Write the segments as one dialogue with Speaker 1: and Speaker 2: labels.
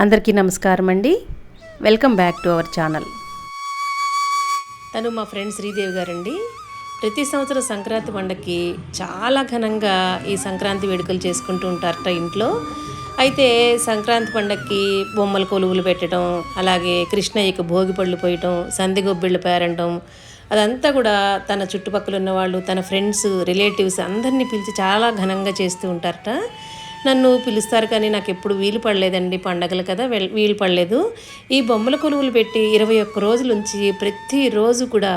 Speaker 1: అందరికీ నమస్కారం అండి. Welcome back to our channel. తను మా ఫ్రెండ్ శ్రీదేవి గారండి. ప్రతి సంవత్సరం సంక్రాంతి పండగకి చాలా ఘనంగా ఈ సంక్రాంతి వేడుకలు చేసుకుంటూ ఉంటారట ఇంట్లో. అయితే సంక్రాంతి పండగకి బొమ్మల కొలువులు పెట్టడం, అలాగే కృష్ణయ్యకి భోగి పళ్ళు పోయటం, సంధి గొబ్బిళ్ళు పేరంటం, అదంతా కూడా తన చుట్టుపక్కల ఉన్న వాళ్ళు, తన ఫ్రెండ్స్, రిలేటివ్స్ అందరినీ పిలిచి చాలా ఘనంగా చేస్తూ ఉంటారట. నన్ను పిలుస్తారు కానీ నాకు ఎప్పుడు వీలు పడలేదండి, పండగలు కదా వీలు పడలేదు. ఈ బొమ్మల కొలువులు పెట్టి 21 రోజుల నుంచి ప్రతిరోజు కూడా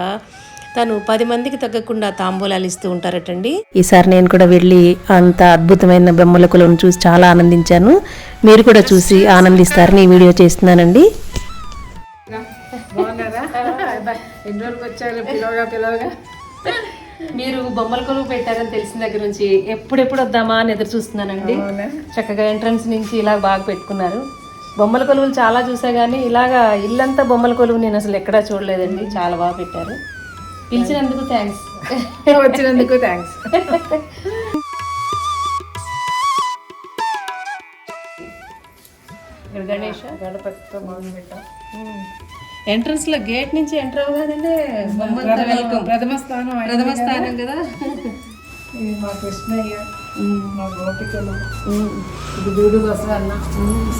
Speaker 1: తను 10 మందికి తగ్గకుండా తాంబూలాలు ఇస్తూ ఉంటారటండి. ఈసారి నేను కూడా వెళ్ళి అంత అద్భుతమైన బొమ్మల కొలువును చూసి చాలా ఆనందించాను. మీరు కూడా చూసి ఆనందిస్తారని ఈ వీడియో చేస్తున్నానండి. మీరు బొమ్మల కొలువు పెట్టారని తెలిసిన దగ్గర నుంచి ఎప్పుడెప్పుడు వద్దామా అని ఎదురు చూస్తున్నానండి. చక్కగా ఎంట్రన్స్ నుంచి ఇలా బాగా పెట్టుకున్నారు. బొమ్మల కొలువులు చాలా చూసా కానీ ఇలాగా ఇల్లంతా బొమ్మల కొలువు నేను అసలు ఎక్కడా చూడలేదండి. చాలా బాగా పెట్టారు. పిలిచినందుకు థ్యాంక్స్,
Speaker 2: వచ్చినందుకు థ్యాంక్స్.
Speaker 1: గణేష్
Speaker 2: గణపతితో మొదలు పెట్టాం.
Speaker 1: ఎంట్రన్స్ లో గేట్ నుంచి ఎంటర్ అవ్వగానే వెల్కమ్, ప్రథమ స్థానం కదా.
Speaker 2: మా కృష్ణయ్య, మా గోపికలు, ఇది గూడు బసవన్న,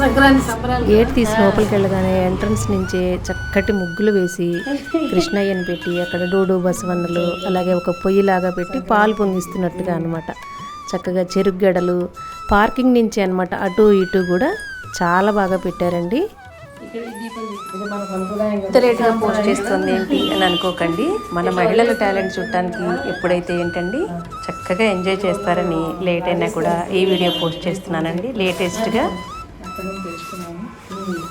Speaker 2: సంక్రాంతి సంబరాలు.
Speaker 1: గేట్ తీసి లోపలికి వెళ్ళగానే ఎంట్రన్స్ నుంచి చక్కటి ముగ్గులు వేసి కృష్ణయ్యని పెట్టి అక్కడ డూడు బసవన్నలు, అలాగే ఒక పొయ్యిలాగా పెట్టి పాలు పొంగిస్తున్నట్టుగా అనమాట. చక్కగా చెరుగ్గడలు, పార్కింగ్ నుంచి అనమాట అటు ఇటు కూడా చాలా బాగా పెట్టారండి. ఇంత లేట్గా పోస్ట్ చేస్తుంది ఏంటి అని అనుకోకండి. మన మహిళల టాలెంట్ చూడటానికి ఎప్పుడైతే ఏంటండి చక్కగా ఎంజాయ్ చేస్తారని లేట్ అయినా కూడా ఈ వీడియో పోస్ట్ చేస్తున్నానండి. లేటెస్ట్గా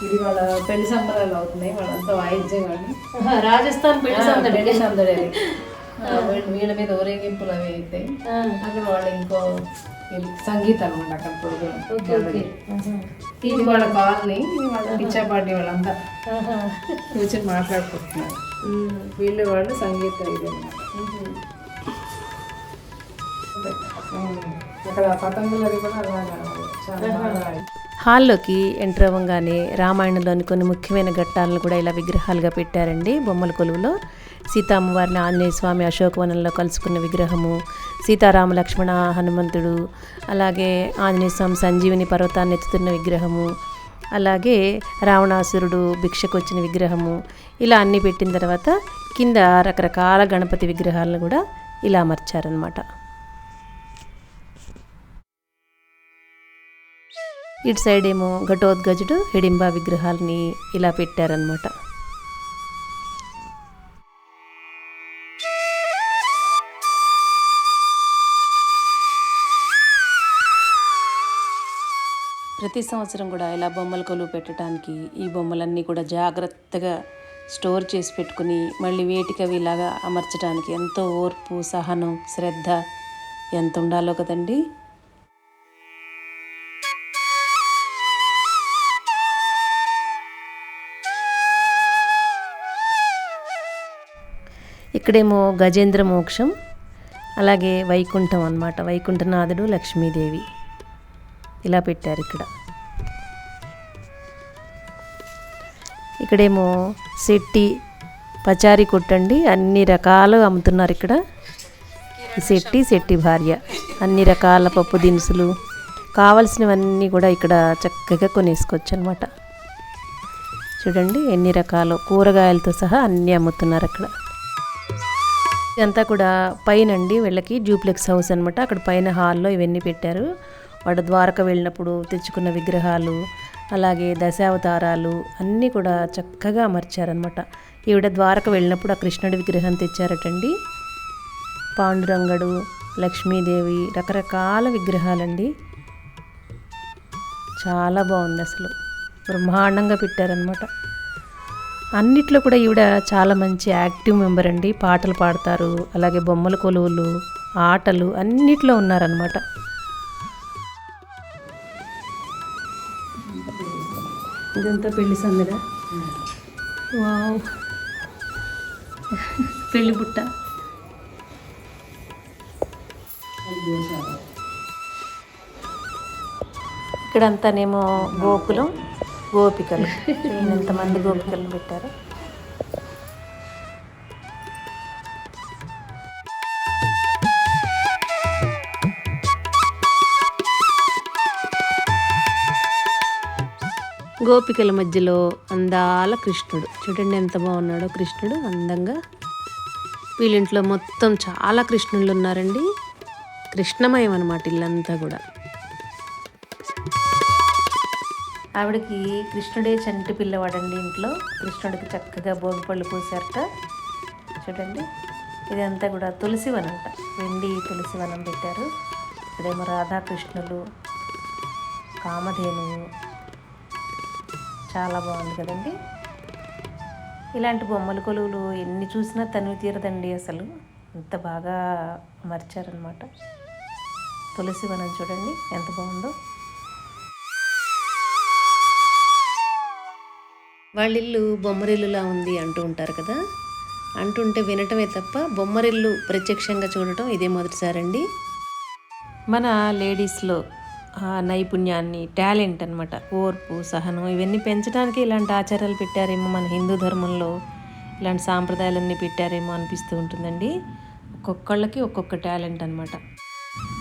Speaker 2: ఇది వాళ్ళ పెళ్లి సంబరాలు అవుతున్నాయి. వాళ్ళంతా వాయిద్యం కానీ
Speaker 1: రాజస్థాన్ పెళ్లి సందడి
Speaker 2: వీళ్ళ మీద ఊరేగింపులు అవి అవుతాయి. అక్కడ వాళ్ళు ఇంకో సంగీతం అనమాట అక్కడ ప్రోగ్రామ్. ఇది వాళ్ళ కాలనీ, వాళ్ళ పిచ్చాపాటి వాళ్ళంతా కూర్చొని మాట్లాడుకుంటున్నారు. వీళ్ళు వాళ్ళు సంగీతం ఇది అనమాట. అక్కడ పతంగులు అది కూడా అలాగా చాలా బాగా.
Speaker 1: హాల్లోకి ఎంటర్ అవ్వగానే రామాయణంలోని కొన్ని ముఖ్యమైన ఘట్టాలను కూడా ఇలా విగ్రహాలుగా పెట్టారండి. బొమ్మల కొలువులో సీతామ్మవారిని ఆంజనేయ స్వామి అశోకవనంలో కలుసుకున్న విగ్రహము, సీతారామ లక్ష్మణ హనుమంతుడు, అలాగే ఆంజనేయ స్వామి సంజీవిని పర్వతాన్ని ఎత్తుతున్న విగ్రహము, అలాగే రావణాసురుడు భిక్షకు వచ్చిన విగ్రహము, ఇలా అన్నీ పెట్టిన తర్వాత కింద రకరకాల గణపతి విగ్రహాలను కూడా ఇలా అమర్చారనమాట. ఇటు సైడ్ ఏమో ఘటోద్గజుడు, హిడింబా విగ్రహాలని ఇలా పెట్టారనమాట. ప్రతి సంవత్సరం కూడా ఇలా బొమ్మల కొలువు పెట్టడానికి ఈ బొమ్మలన్నీ కూడా జాగ్రత్తగా స్టోర్ చేసి పెట్టుకుని మళ్ళీ వేటికవి ఇలాగా అమర్చడానికి ఎంతో ఓర్పు, సహనం, శ్రద్ధ ఎంత ఉండాలో కదండి. ఇక్కడేమో గజేంద్ర మోక్షం, అలాగే వైకుంఠం అన్నమాట. వైకుంఠనాథుడు, లక్ష్మీదేవి ఇలా పెట్టారు ఇక్కడ. ఇక్కడేమో శెట్టి పచారీ కొట్టండి, అన్ని రకాలు అమ్ముతున్నారు ఇక్కడ. శెట్టి భార్య అన్ని రకాల పప్పు దినుసులు కావలసినవన్నీ కూడా ఇక్కడ చక్కగా కొనేసుకోవచ్చు అనమాట. చూడండి ఎన్ని రకాలు కూరగాయలతో సహా అన్నీ అమ్ముతున్నారు అక్కడ. ఇదంతా కూడా పైనండి వీళ్ళకి డూప్లెక్స్ హౌస్ అనమాట. అక్కడ పైన హాల్లో ఇవన్నీ పెట్టారు. వాడు ద్వారక వెళ్ళినప్పుడు తెచ్చుకున్న విగ్రహాలు, అలాగే దశావతారాలు అన్నీ కూడా చక్కగా అమర్చారనమాట. ఈవిడ ద్వారక వెళ్ళినప్పుడు ఆ కృష్ణుడి విగ్రహం తెచ్చారటండి. పాండురంగడు, లక్ష్మీదేవి, రకరకాల విగ్రహాలండి. చాలా బాగుంది, అసలు బ్రహ్మాండంగా పెట్టారనమాట. అన్నిట్లో కూడా ఈవిడ చాలా మంచి యాక్టివ్ మెంబర్ అండి. పాటలు పాడతారు, అలాగే బొమ్మల కొలువులు, ఆటలు అన్నిట్లో ఉన్నారనమాట. ఇదంతా పెళ్లి సందడా. వావ్, పెళ్లి బుట్ట. ఇక్కడంతానేమో గోకులం, గోపికలు ఎంతమంది గోపికలు పెట్టారు. గోపికల మధ్యలో అందాల కృష్ణుడు చూడండి ఎంత బాగున్నాడో కృష్ణుడు అందంగా. వీళ్ళింట్లో మొత్తం చాలా కృష్ణుళ్ళు ఉన్నారండి. కృష్ణమయం అన్నమాట ఇల్లంతా కూడా. ఆవిడకి కృష్ణుడే చంటి పిల్లవాడండి ఇంట్లో. కృష్ణుడికి చక్కగా భోగి పళ్ళు పూసారట చూడండి. ఇదంతా కూడా తులసివనం అంట, వెండి తులసివనం పెట్టారు. ఇక్కడేమో రాధాకృష్ణులు, కామధేనువు, చాలా బాగుంది కదండి. ఇలాంటి బొమ్మల కొలువులు ఎన్ని చూసినా తనివి తీరదండి అసలు, అంత బాగా అమర్చారనమాట. తులసివనం చూడండి ఎంత బాగుందో. వాళ్ళిల్లు బొమ్మరిల్లులా ఉంది అంటూ ఉంటారు కదా, అంటుంటే వినటమే తప్ప బొమ్మరిల్లు ప్రత్యక్షంగా చూడటం ఇదే మొదటిసారండి. మన లేడీస్లో ఆ నైపుణ్యాన్ని, టాలెంట్ అనమాట, ఓర్పు, సహనం ఇవన్నీ పెంచడానికి ఇలాంటి ఆచారాలు పెట్టారేమో. మన హిందూ ధర్మంలో ఇలాంటి సాంప్రదాయాలన్నీ పెట్టారేమో అనిపిస్తూ ఉంటుందండి. ఒక్కొక్కళ్ళకి ఒక్కొక్క టాలెంట్ అనమాట.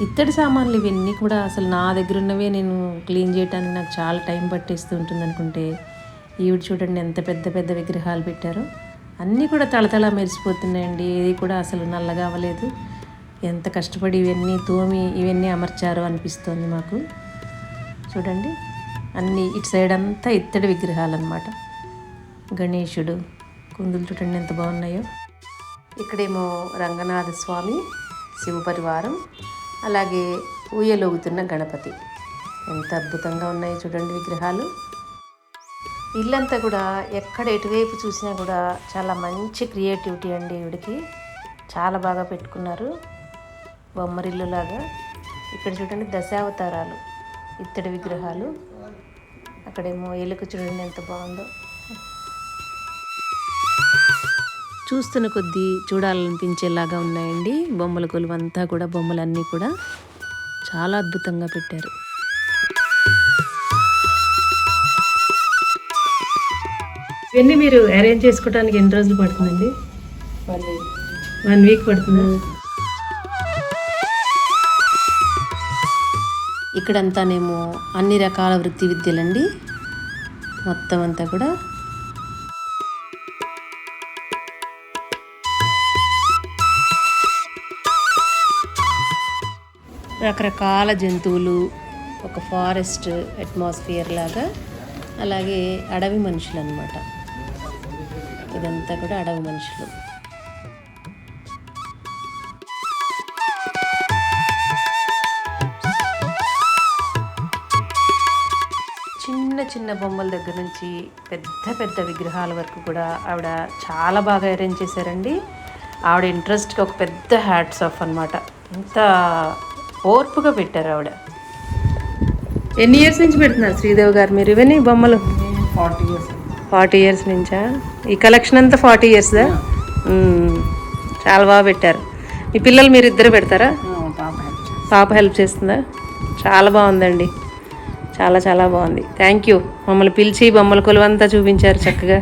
Speaker 1: ఇత్తడి సామాన్లు ఇవన్నీ కూడా అసలు నా దగ్గర ఉన్నవే నేను క్లీన్ చేయడానికి నాకు చాలా టైం పట్టేస్తూ ఉంటుంది అనుకుంటే, ఈవిడ చూడండి ఎంత పెద్ద పెద్ద విగ్రహాలు పెట్టారో. అన్నీ కూడా తళతళ మెరిసిపోతున్నాయండి. ఏది కూడా అసలు నల్లగా అవ్వలేదు. ఎంత కష్టపడి ఇవన్నీ తోమి ఇవన్నీ అమర్చారో అనిపిస్తుంది మాకు. చూడండి అన్నీ ఇటు సైడ్ అంతా ఇత్తడి విగ్రహాలు అన్నమాట. గణేశుడు, కుందులు చూడండి ఎంత బాగున్నాయో. ఇక్కడేమో రంగనాథ స్వామి, శివపరివారం, అలాగే ఊయలోగుతున్న గణపతి. ఎంత అద్భుతంగా ఉన్నాయో చూడండి విగ్రహాలు. ఇల్లంతా కూడా ఎక్కడ ఎటువైపు చూసినా కూడా చాలా మంచి క్రియేటివిటీ అండి ఈవిడికి. చాలా బాగా పెట్టుకున్నారు బొమ్మరిల్లులాగా. ఇక్కడ చూడండి దశావతారాలు, ఇత్తడి విగ్రహాలు. అక్కడేమో ఎలుక చూడండి ఎంత బాగుందో. చూస్తున్న కొద్దీ చూడాలనిపించేలాగా ఉన్నాయండి బొమ్మల కొలువంతా కూడా. బొమ్మలన్నీ కూడా చాలా అద్భుతంగా పెట్టారు. ఇవన్నీ మీరు అరేంజ్ చేసుకోవడానికి ఎన్ని రోజులు పడుతుందండి? 1 వీక్ పడుతుంది. ఇక్కడంతానేమో అన్ని రకాల వృత్తి విద్యలండి మొత్తం అంతా కూడా. రకరకాల జంతువులు, ఒక ఫారెస్ట్ అట్మాస్ఫియర్ లాగా, అలాగే అడవి మనుషులు అన్నమాట. ఇదంతా కూడా అడవి మనుషులు. చిన్న చిన్న బొమ్మల దగ్గర నుంచి పెద్ద పెద్ద విగ్రహాల వరకు కూడా ఆవిడ చాలా బాగా అరేంజ్ చేశారండి. ఆవిడ ఇంట్రెస్ట్కి ఒక పెద్ద హ్యాట్స్ ఆఫ్ అనమాట. ఎంత ఓర్పుగా పెట్టారు ఆవిడ. ఎన్ని ఇయర్స్ నుంచి పెడుతున్నారు శ్రీదేవి గారు మీరు ఇవన్నీ బొమ్మలు? 40 ఇయర్స్ నుంచా? ఈ కలెక్షన్ అంతా 40 ఇయర్స్దా? చాలా బాగా పెట్టారు. మీ పిల్లలు మీరు ఇద్దరు పెడతారా? పాప హెల్ప్ చేస్తుందా? చాలా బాగుందండి, చాలా చాలా బాగుంది. Thank you. మమ్మల్ని పిలిచి బొమ్మల కొలువంతా చూపించారు చక్కగా.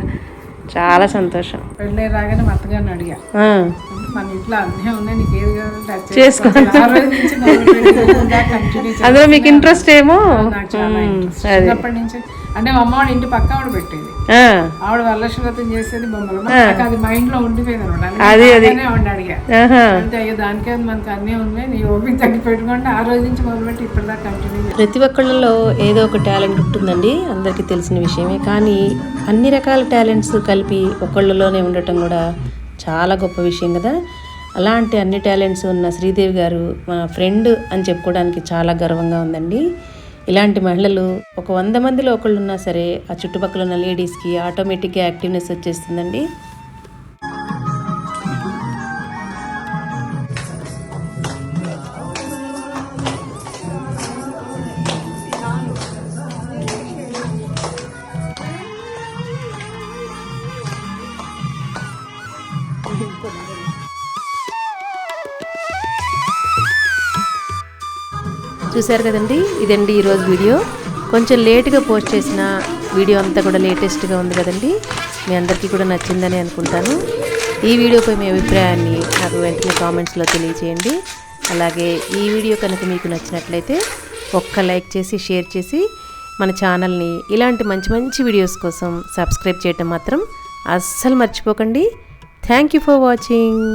Speaker 1: చాలా సంతోషం.
Speaker 2: పెళ్ళి రాగానే మా అత్తగారిని అడిగా, మన ఇంట్లో అన్నీ ఉన్నాయి, నీకు ఏది కావాలంటే
Speaker 1: చేసుకోండి. అందులో మీకు ఇంట్రెస్ట్ ఏమో.
Speaker 2: చిన్నప్పటి నుంచి అంటే మా అమ్మవాడి ఇంటి పక్క ఆవిడ పెట్టేది. ఆవిడ వరలక్ష్మీవ్రతం చేసేది బొమ్మలు. అది మైండ్ లో ఉండిపోయింది అనమాట. ఆవిడ అడిగా, అంటే అయ్యో దానికే మనకు అన్నీ ఉన్నాయి, నీ ఓపిక తగ్గి పెట్టుకుంటే ఆ రోజు నుంచి మొదలుపెట్టి ఇప్పటిదాకా కంటిన్యూ. ప్రతి ఒక్కళ్ళలో ఏదో ఒక టాలెంట్ ఉంటుందండి, అందరికీ తెలిసిన విషయమే. కానీ అన్ని రకాల టాలెంట్స్ కలిపి ఒకళ్ళలోనే ఉండటం కూడా చాలా గొప్ప విషయం కదా. అలాంటి అన్ని టాలెంట్స్ ఉన్న శ్రీదేవి గారు మా ఫ్రెండ్ అని చెప్పుకోవడానికి చాలా గర్వంగా ఉందండి. ఇలాంటి మహిళలు ఒక 100 మందిలో ఒకళ్ళు ఉన్నా సరే ఆ చుట్టుపక్కల ఉన్న లేడీస్కి ఆటోమేటిక్గా యాక్టివ్నెస్ వచ్చేస్తుందండి. చూశారు కదండి, ఇదండి ఈరోజు వీడియో. కొంచెం లేట్గా పోస్ట్ చేసిన
Speaker 1: వీడియో అంతా కూడా లేటెస్ట్గా ఉంది కదండి, మీ అందరికీ కూడా నచ్చిందని అనుకుంటాను. ఈ వీడియోపై మీ అభిప్రాయాన్ని నాకు వెంటనే కామెంట్స్లో తెలియజేయండి. అలాగే ఈ వీడియో కనుక మీకు నచ్చినట్లయితే ఒక్క లైక్ చేసి షేర్ చేసి మన ఛానల్ని ఇలాంటి మంచి మంచి వీడియోస్ కోసం సబ్స్క్రైబ్ చేయటం మాత్రం అస్సలు మర్చిపోకండి. Thank you for watching.